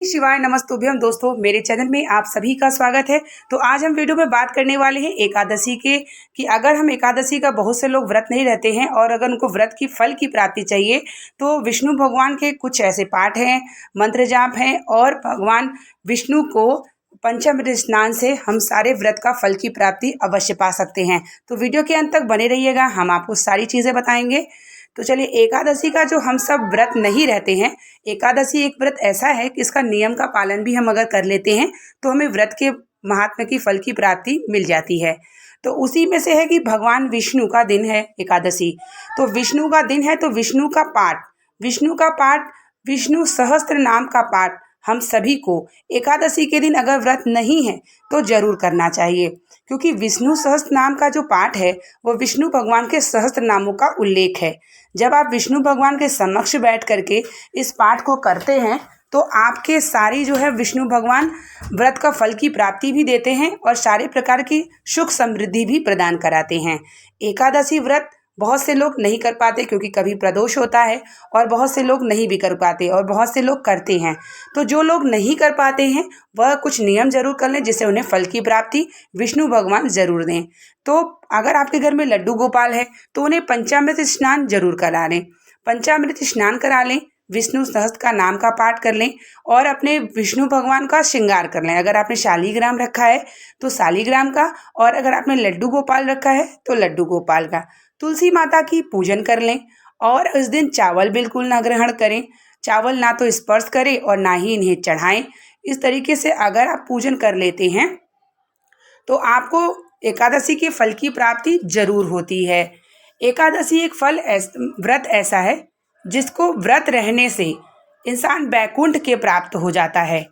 शिवाय नमस्तुभ्यम दोस्तों, मेरे चैनल में आप सभी का स्वागत है। तो आज हम वीडियो में बात करने वाले हैं एकादशी के कि अगर हम एकादशी का बहुत से लोग व्रत नहीं रहते हैं और अगर उनको व्रत की फल की प्राप्ति चाहिए तो विष्णु भगवान के कुछ ऐसे पाठ हैं, मंत्र जाप हैं और भगवान विष्णु को पंचामृत स्नान से हम सारे व्रत का फल की प्राप्ति अवश्य पा सकते हैं। तो वीडियो के अंत तक बने रहिएगा, हम आपको सारी चीज़ें बताएंगे। तो चलिए, एकादशी का जो हम सब व्रत नहीं रहते हैं, एकादशी एक व्रत ऐसा है कि इसका नियम का पालन भी हम अगर कर लेते हैं तो हमें व्रत के महात्म्य की फल की प्राप्ति मिल जाती है। तो उसी में से है कि भगवान विष्णु का दिन है एकादशी। तो विष्णु का दिन है तो विष्णु का पाठ विष्णु सहस्त्र नाम का पाठ हम सभी को एकादशी के दिन अगर व्रत नहीं है तो जरूर करना चाहिए, क्योंकि विष्णु सहस्त्र नाम का जो पाठ है वो विष्णु भगवान के सहस्त्र नामों का उल्लेख है। जब आप विष्णु भगवान के समक्ष बैठ करके इस पाठ को करते हैं तो आपके सारी जो है विष्णु भगवान व्रत का फल की प्राप्ति भी देते हैं और सारे प्रकार की सुख समृद्धि भी प्रदान कराते हैं। एकादशी व्रत बहुत से लोग नहीं कर पाते क्योंकि कभी प्रदोष होता है और बहुत से लोग नहीं भी कर पाते और बहुत से लोग करते हैं। तो जो लोग नहीं कर पाते हैं वह कुछ नियम जरूर कर लें जिससे उन्हें फल की प्राप्ति विष्णु भगवान जरूर दें। तो अगर आपके घर में लड्डू गोपाल है तो उन्हें पंचामृत स्नान जरूर करा लें। पंचामृत स्नान करा लें, विष्णु सहस्त्र का नाम का पाठ कर लें और अपने विष्णु भगवान का श्रृंगार कर लें। अगर आपने शालीग्राम रखा है तो शालीग्राम का, और अगर आपने लड्डू गोपाल रखा है तो लड्डू गोपाल का। तुलसी माता की पूजन कर लें और इस दिन चावल बिल्कुल ना ग्रहण करें। चावल ना तो स्पर्श करें और ना ही इन्हें चढ़ाएं। इस तरीके से अगर आप पूजन कर लेते हैं तो आपको एकादशी के फल की प्राप्ति जरूर होती है। एकादशी एक व्रत ऐसा है जिसको व्रत रहने से इंसान बैकुंठ के प्राप्त हो जाता है।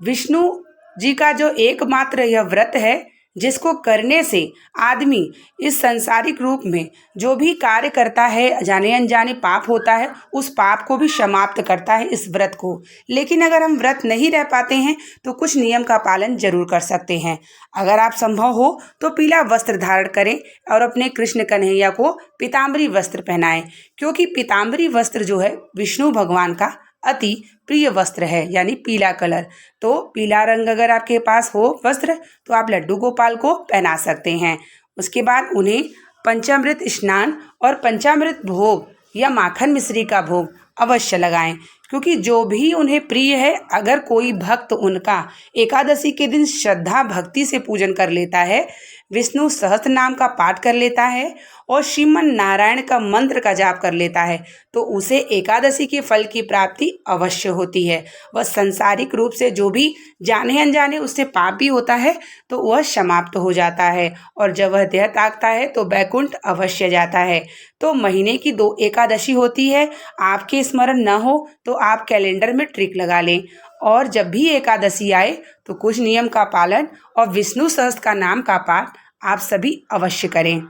विष्णु जी का जो एकमात्र यह व्रत है जिसको करने से आदमी इस संसारिक रूप में जो भी कार्य करता है, जाने अनजाने पाप होता है, उस पाप को भी समाप्त करता है इस व्रत को। लेकिन अगर हम व्रत नहीं रह पाते हैं तो कुछ नियम का पालन जरूर कर सकते हैं। अगर आप संभव हो तो पीला वस्त्र धारण करें और अपने कृष्ण कन्हैया को पीताम्बरी वस्त्र पहनाएं, क्योंकि पीताम्बरी वस्त्र जो है विष्णु भगवान का अति प्रिय वस्त्र है, यानी पीला कलर। तो पीला रंग अगर आपके पास हो वस्त्र तो आप लड्डू गोपाल को पहना सकते हैं। उसके बाद उन्हें पंचामृत स्नान और पंचामृत भोग या माखन मिश्री का भोग अवश्य लगाएं, क्योंकि जो भी उन्हें प्रिय है, अगर कोई भक्त उनका एकादशी के दिन श्रद्धा भक्ति से पूजन कर लेता है, विष्णु सहस्त्र नाम का पाठ कर लेता है और श्रीमन नारायण का मंत्र का जाप कर लेता है, तो उसे एकादशी के फल की प्राप्ति अवश्य होती है। वह संसारिक रूप से जो भी जाने अनजाने उससे पाप भी होता है तो वह समाप्त हो जाता है, और जब वह देह त्यागता है तो बैकुंठ अवश्य जाता है। तो महीने की 2 एकादशी होती है। आपके स्मरण न हो तो आप कैलेंडर में ट्रिक लगा लें और जब भी एकादशी आए तो कुछ नियम का पालन और विष्णु सहस्त्र का नाम का पाठ आप सभी अवश्य करें।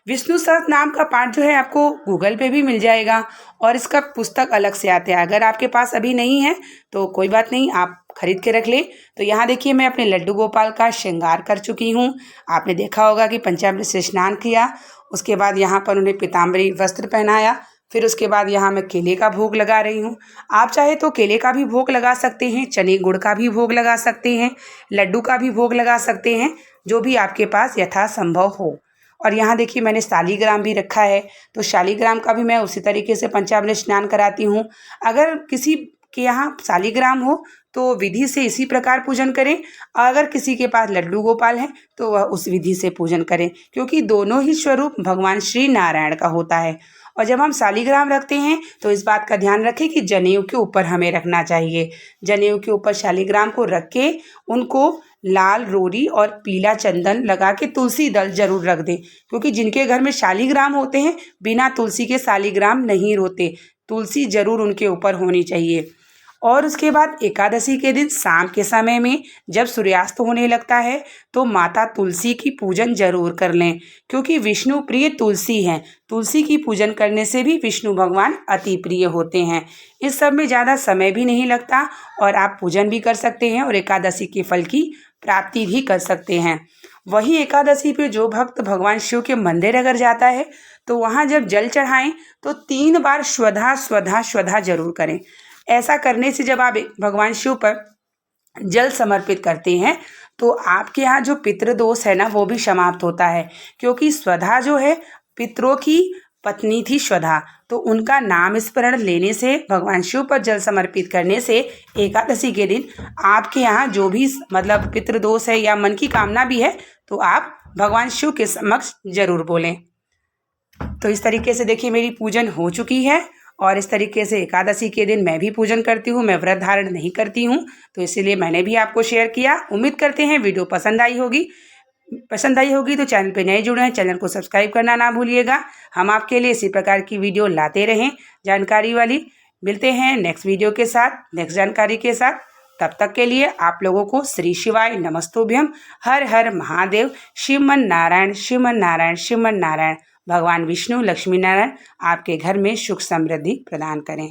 विष्णु सहस्त्र नाम का पाठ जो है आपको गूगल पे भी मिल जाएगा और इसका पुस्तक अलग से आते हैं। अगर आपके पास अभी नहीं है तो कोई बात नहीं, आप खरीद के रख ले। तो यहाँ देखिए, मैं अपने लड्डू गोपाल का श्रृंगार कर चुकी हूँ। आपने देखा होगा कि पंचामृत से स्नान किया, उसके बाद यहाँ पर उन्हें पीताम्बरी वस्त्र पहनाया, फिर उसके बाद यहाँ मैं केले का भोग लगा रही हूँ। आप चाहे तो केले का भी भोग लगा सकते हैं, चने गुड़ का भी भोग लगा सकते हैं, लड्डू का भी भोग लगा सकते हैं, जो भी आपके पास यथासंभव हो। और यहाँ देखिए, मैंने शालीग्राम भी रखा है, तो शालीग्राम का भी मैं उसी तरीके से पंचामृत स्नान कराती हूँ। अगर किसी के यहाँ शालीग्राम हो तो विधि से इसी प्रकार पूजन करें, अगर किसी के पास लड्डू गोपाल है तो वह उस विधि से पूजन करें, क्योंकि दोनों ही स्वरूप भगवान श्री नारायण का होता है। और जब हम शालीग्राम रखते हैं तो इस बात का ध्यान रखें कि जनेऊ के ऊपर हमें रखना चाहिए। जनेऊ के ऊपर शालीग्राम को रख के उनको लाल रोरी और पीला चंदन लगा के तुलसी दल जरूर रख दें, क्योंकि जिनके घर में शालीग्राम होते हैं बिना तुलसी के शालीग्राम नहीं होते। तुलसी जरूर उनके ऊपर होनी चाहिए। और उसके बाद एकादशी के दिन शाम के समय में जब सूर्यास्त होने लगता है तो माता तुलसी की पूजन जरूर कर लें, क्योंकि विष्णु प्रिय तुलसी हैं। तुलसी की पूजन करने से भी विष्णु भगवान अति प्रिय होते हैं। इस सब में ज़्यादा समय भी नहीं लगता और आप पूजन भी कर सकते हैं और एकादशी के फल की प्राप्ति भी कर सकते हैं। वही एकादशी पे जो भक्त भगवान शिव के मंदिर अगर जाता है तो वहाँ जब जल चढ़ाएं तो 3 बार स्वधा स्वधा स्वधा जरूर करें। ऐसा करने से जब आप भगवान शिव पर जल समर्पित करते हैं तो आपके यहाँ जो पितृदोष है ना वो भी समाप्त होता है, क्योंकि स्वधा जो है पितरों की पत्नी थी स्वधा, तो उनका नाम स्मरण लेने से, भगवान शिव पर जल समर्पित करने से एकादशी के दिन आपके यहाँ जो भी मतलब पितृदोष है या मन की कामना भी है तो आप भगवान शिव के समक्ष जरूर बोलें। तो इस तरीके से देखिए मेरी पूजन हो चुकी है और इस तरीके से एकादशी के दिन मैं भी पूजन करती हूँ। मैं व्रत धारण नहीं करती हूँ तो इसीलिए मैंने भी आपको शेयर किया। उम्मीद करते हैं वीडियो पसंद आई होगी तो चैनल पे नए जुड़े हैं, चैनल को सब्सक्राइब करना ना भूलिएगा। हम आपके लिए इसी प्रकार की वीडियो लाते रहें जानकारी वाली। मिलते हैं नेक्स्ट वीडियो के साथ, नेक्स्ट जानकारी के साथ। तब तक के लिए आप लोगों को श्री शिवाय नमस्तुभ्यम। हर हर महादेव। श्रीमन नारायण श्रीमन नारायण श्रीमन नारायण। भगवान विष्णु लक्ष्मी नारायण आपके घर में सुख समृद्धि प्रदान करें।